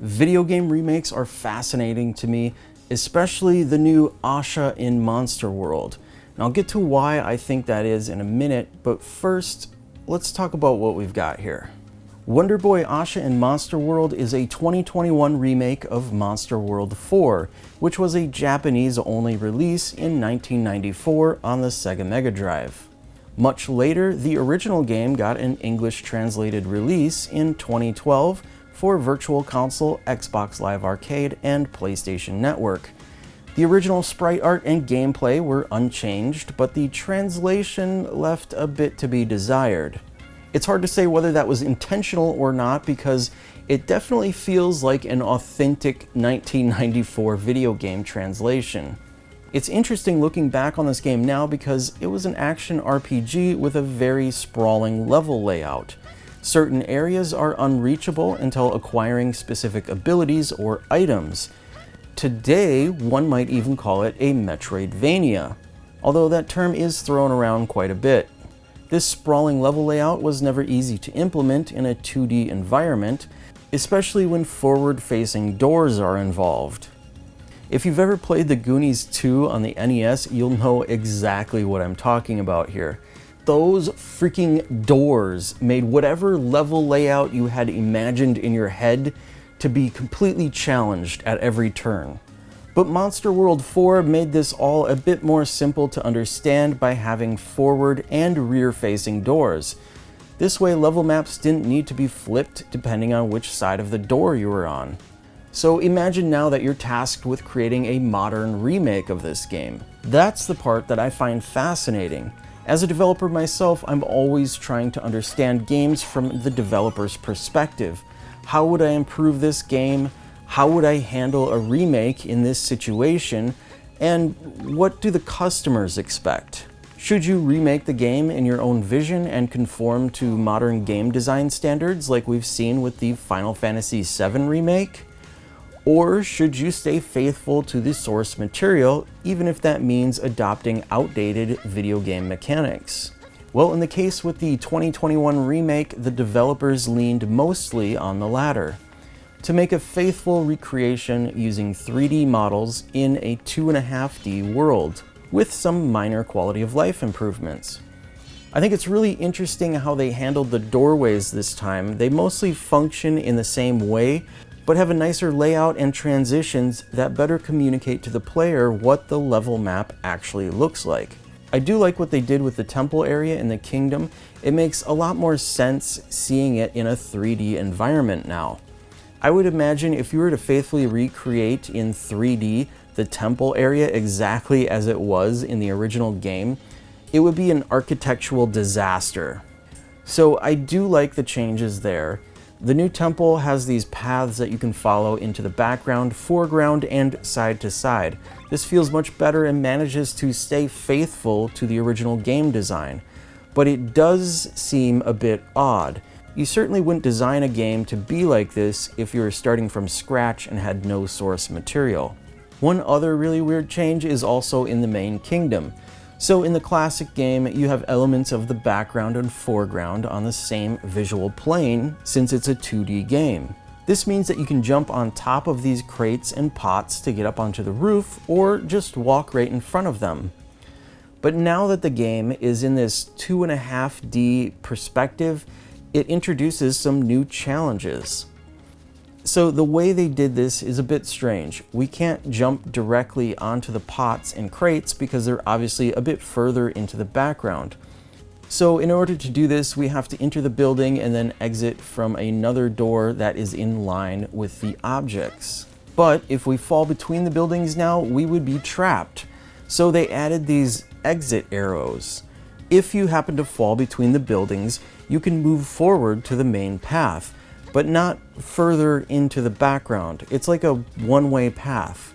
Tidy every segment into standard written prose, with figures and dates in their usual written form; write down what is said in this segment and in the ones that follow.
Video game remakes are fascinating to me, especially the new Asha in Monster World. And I'll get to why I think that is in a minute, but first, let's talk about what we've got here. Wonder Boy Asha in Monster World is a 2021 remake of Monster World 4, which was a Japanese-only release in 1994 on the Sega Megadrive. Much later, the original game got an English-translated release in 2012 for Virtual Console, Xbox Live Arcade, and PlayStation Network. The original sprite art and gameplay were unchanged, but the translation left a bit to be desired. It's hard to say whether that was intentional or not because it definitely feels like an authentic 1994 video game translation. It's interesting looking back on this game now because it was an action RPG with a very sprawling level layout. Certain areas are unreachable until acquiring specific abilities or items. Today, one might even call it a Metroidvania, although that term is thrown around quite a bit. This sprawling level layout was never easy to implement in a 2D environment, especially when forward-facing doors are involved. If you've ever played the Goonies 2 on the NES, you'll know exactly what I'm talking about here. Those freaking doors made whatever level layout you had imagined in your head to be completely challenged at every turn. But Monster World 4 made this all a bit more simple to understand by having forward and rear-facing doors. This way, level maps didn't need to be flipped depending on which side of the door you were on. So imagine now that you're tasked with creating a modern remake of this game. That's the part that I find fascinating. As a developer myself, I'm always trying to understand games from the developer's perspective. How would I improve this game? How would I handle a remake in this situation? And what do the customers expect? Should you remake the game in your own vision and conform to modern game design standards like we've seen with the Final Fantasy VII remake? Or should you stay faithful to the source material, even if that means adopting outdated video game mechanics? Well, in the case with the 2021 remake, the developers leaned mostly on the latter, to make a faithful recreation using 3D models in a 2.5D world, with some minor quality of life improvements. I think it's really interesting how they handled the doorways this time. They mostly function in the same way, but have a nicer layout and transitions that better communicate to the player what the level map actually looks like. I do like what they did with the temple area in the kingdom. It makes a lot more sense seeing it in a 3D environment now. I would imagine if you were to faithfully recreate in 3D the temple area exactly as it was in the original game, it would be an architectural disaster. So I do like the changes there. The new temple has these paths that you can follow into the background, foreground, and side to side. This feels much better and manages to stay faithful to the original game design. But it does seem a bit odd. You certainly wouldn't design a game to be like this if you were starting from scratch and had no source material. One other really weird change is also in the main kingdom. So in the classic game, you have elements of the background and foreground on the same visual plane since it's a 2D game. This means that you can jump on top of these crates and pots to get up onto the roof or just walk right in front of them. But now that the game is in this 2.5D perspective, it introduces some new challenges. So the way they did this is a bit strange. We can't jump directly onto the pots and crates because they're obviously a bit further into the background. So in order to do this, we have to enter the building and then exit from another door that is in line with the objects. But if we fall between the buildings now, we would be trapped. So they added these exit arrows. If you happen to fall between the buildings, you can move forward to the main path, but not further into the background. It's like a one-way path.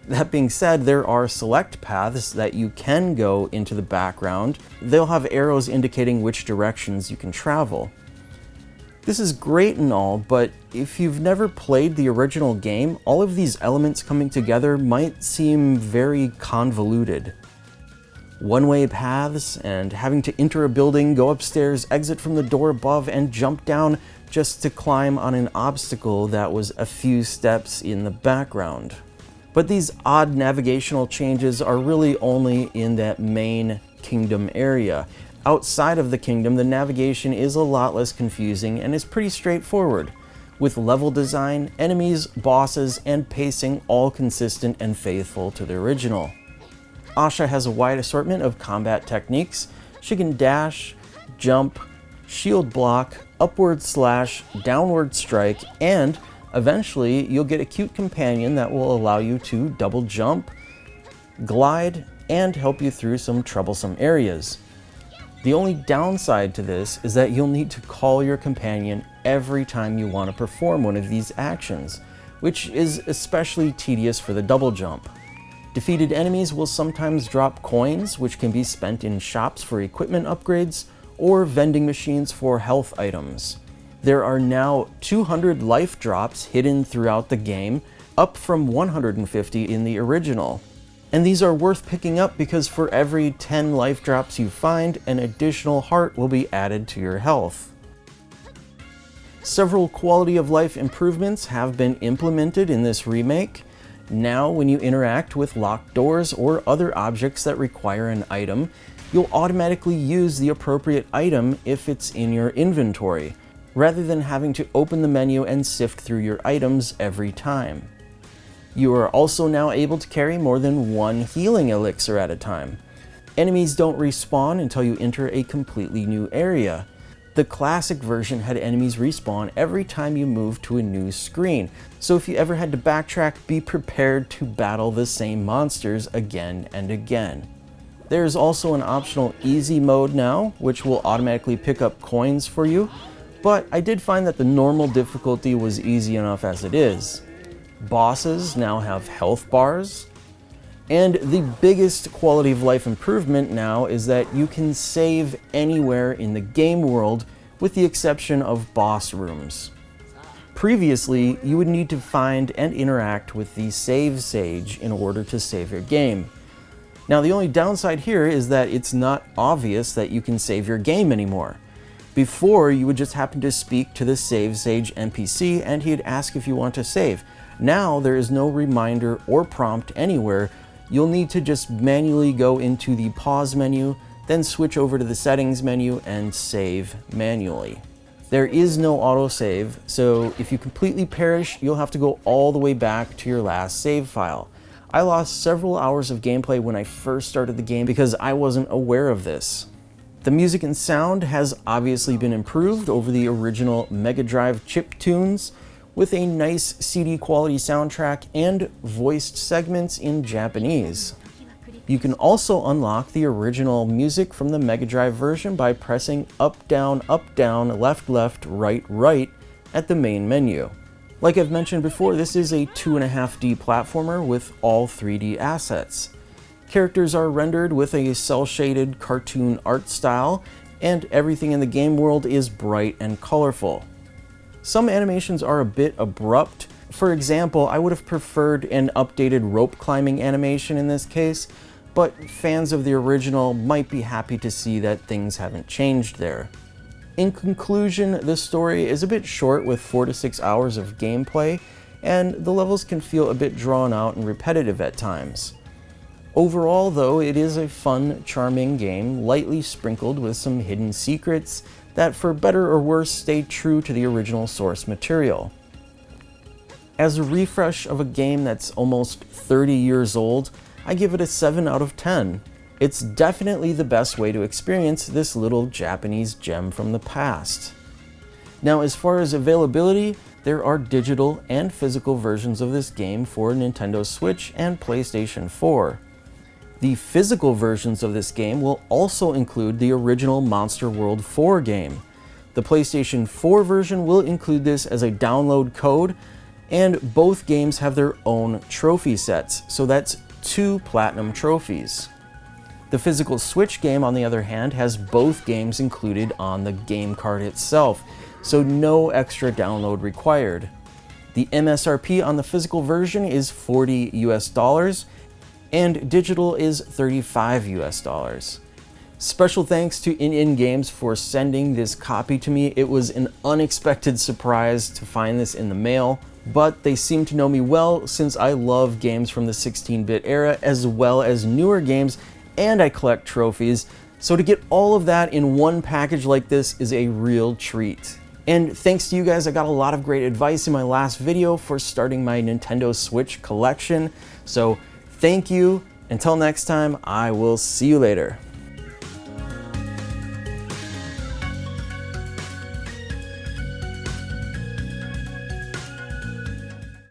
That being said, there are select paths that you can go into the background. They'll have arrows indicating which directions you can travel. This is great and all, but if you've never played the original game, all of these elements coming together might seem very convoluted. one-way paths and having to enter a building, go upstairs, exit from the door above, and jump down just to climb on an obstacle that was a few steps in the background. But these odd navigational changes are really only in that main kingdom area. Outside of the kingdom, the navigation is a lot less confusing and is pretty straightforward, with level design, enemies, bosses, and pacing all consistent and faithful to the original. Asha has a wide assortment of combat techniques. She can dash, jump, shield block, upward slash, downward strike, and eventually you'll get a cute companion that will allow you to double jump, glide, and help you through some troublesome areas. The only downside to this is that you'll need to call your companion every time you want to perform one of these actions, which is especially tedious for the double jump. Defeated enemies will sometimes drop coins, which can be spent in shops for equipment upgrades or vending machines for health items. There are now 200 life drops hidden throughout the game, up from 150 in the original. And these are worth picking up because for every 10 life drops you find, an additional heart will be added to your health. Several quality of life improvements have been implemented in this remake. Now, when you interact with locked doors or other objects that require an item, you'll automatically use the appropriate item if it's in your inventory, rather than having to open the menu and sift through your items every time. You are also now able to carry more than one healing elixir at a time. Enemies don't respawn until you enter a completely new area. The classic version had enemies respawn every time you moved to a new screen, so if you ever had to backtrack, be prepared to battle the same monsters again and again. There's also an optional easy mode now, which will automatically pick up coins for you, but I did find that the normal difficulty was easy enough as it is. Bosses now have health bars, and the biggest quality of life improvement now is that you can save anywhere in the game world with the exception of boss rooms. Previously, you would need to find and interact with the save sage in order to save your game. Now, the only downside here is that it's not obvious that you can save your game anymore. Before, you would just happen to speak to the save sage NPC and he'd ask if you want to save. Now, there is no reminder or prompt anywhere. You'll need to just manually go into the pause menu, then switch over to the settings menu and save manually. There is no autosave, so if you completely perish, you'll have to go all the way back to your last save file. I lost several hours of gameplay when I first started the game because I wasn't aware of this. The music and sound has obviously been improved over the original Megadrive chip tunes, with a nice CD quality soundtrack and voiced segments in Japanese. You can also unlock the original music from the Megadrive version by pressing up, down, left, left, right, right at the main menu. Like I've mentioned before, this is a 2.5D platformer with all 3D assets. Characters are rendered with a cel-shaded cartoon art style, and everything in the game world is bright and colorful. Some animations are a bit abrupt. For example, I would have preferred an updated rope climbing animation in this case, but fans of the original might be happy to see that things haven't changed there. In conclusion, the story is a bit short with 4 to 6 hours of gameplay, and the levels can feel a bit drawn out and repetitive at times. Overall, though, it is a fun, charming game, lightly sprinkled with some hidden secrets that, for better or worse, stay true to the original source material. As a refresh of a game that's almost 30 years old, I give it a 7 out of 10. It's definitely the best way to experience this little Japanese gem from the past. Now, as far as availability, there are digital and physical versions of this game for Nintendo Switch and PlayStation 4. The physical versions of this game will also include the original Monster World 4 game. The PlayStation 4 version will include this as a download code, and both games have their own trophy sets, so that's 2 platinum trophies. The physical Switch game, on the other hand, has both games included on the game card itself, so no extra download required. The MSRP on the physical version is $40 US, and digital is $35 US. Special thanks to In Games for sending this copy to me. It was an unexpected surprise to find this in the mail, but they seem to know me well since I love games from the 16-bit era as well as newer games, and I collect trophies. So to get all of that in one package like this is a real treat. And thanks to you guys, I got a lot of great advice in my last video for starting my Nintendo Switch collection. So thank you. Until next time, I will see you later.